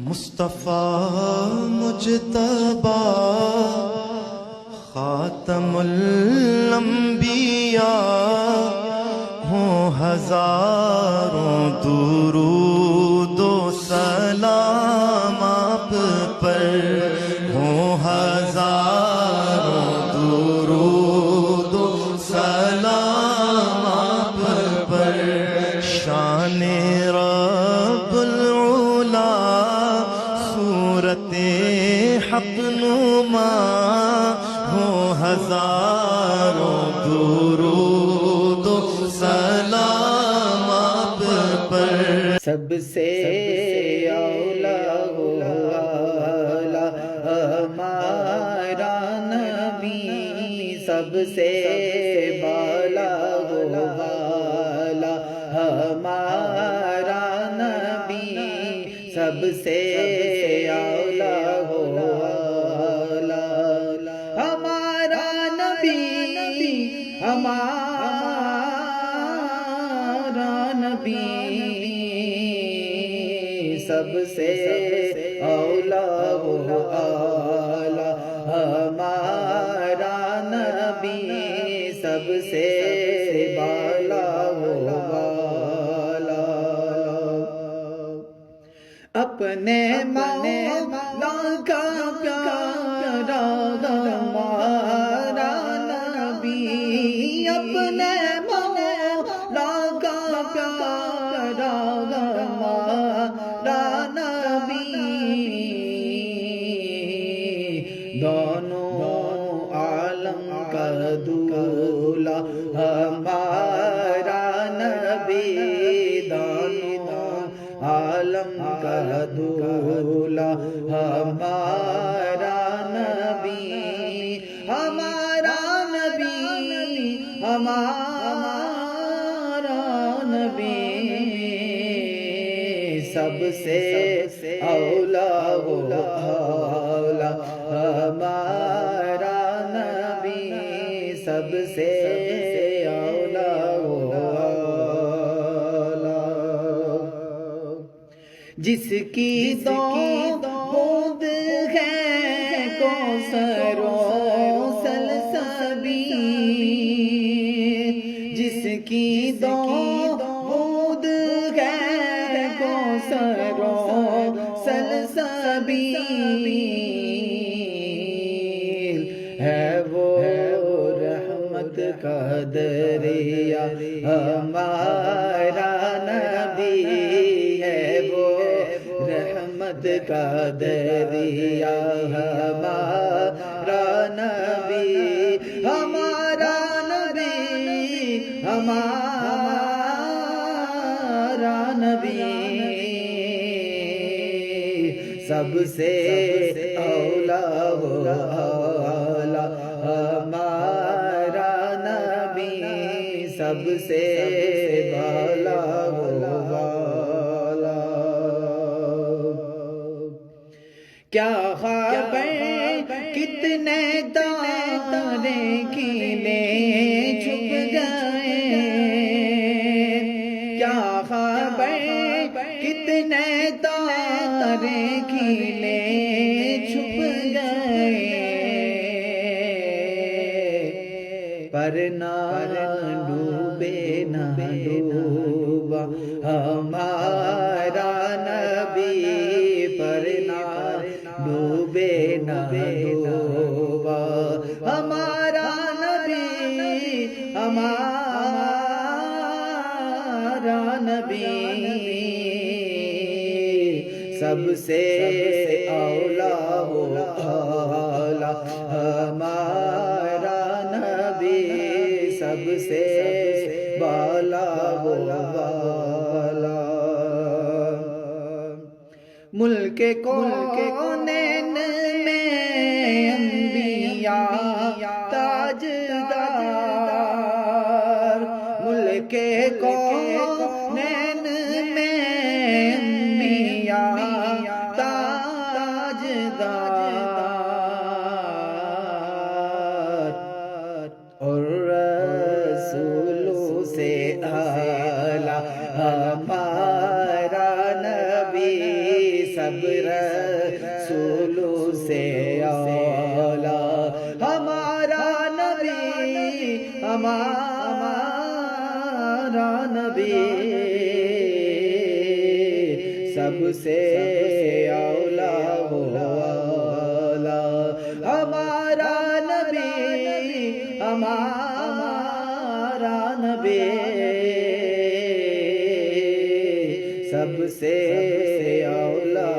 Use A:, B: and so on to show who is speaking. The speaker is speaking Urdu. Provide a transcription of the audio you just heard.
A: مصطفیٰ مجتبی خاتم الانبیاء ہوں، ہزاروں درود و سلام آپ پر ہوں، ہزاروں درود و سلام آپ پر۔ شان رب العلا صورت حق نما ہوں، ہزاروں درود و سلام آپ پر۔
B: سب سے اولا ہمارا نبی، سب سے بالا ہمارا نبی، سب سے اولا ہمارا نبی، ہمارا نبی، سب سے اولا ہمارا نبی، سب سے بالا اپنے مولا کا پیارا ہمارا نبی، اپنے مولا کا پیارا ہمارا نبی، دونوں عالم کا دولا ہمارا نبی، دونوں عالم کا دولا ہمارا نبی، ہمارا نبی، ہمارا نبی، سب سے اولا ہمارا نبی، سب سے اولا جس کی دودھ ہے کوثر و سلسبیل، جس کی دودھ ہے کوثر و سلسبیل، ہے وہ رحمت کا دریا ہمارا نبی، ہے وہ رحمت کا دریا ہمارا نبی، ہمارا نبی، ہمارا نبی، سب سے اولا ہمارا نبی، سب سے بالا کیا خبر کتنے تارے کھلے چھپ گئے، کیا خبر کتنے تارے کھلے چھپ گئے، پر نہ ڈوبے نہ ڈوبا ہمارا نبی، پر نہ ڈوبے نہ ڈوبا ہمارا نبی، ہمارا نبی، سب سے اولا ہمارا نبی، سب سے بالا ملک کونین میں انبیاء تاجدار، ملک کونین میں انبیاء تاجدار، اور رسولوں سے اعلیٰ ہمارا نبی، سب رسولوں سے اولا ہمارا نبی ہمارا نبی سب سے اولا ہو اولا ہمارا نبی ہمارا نبی سب سے اولا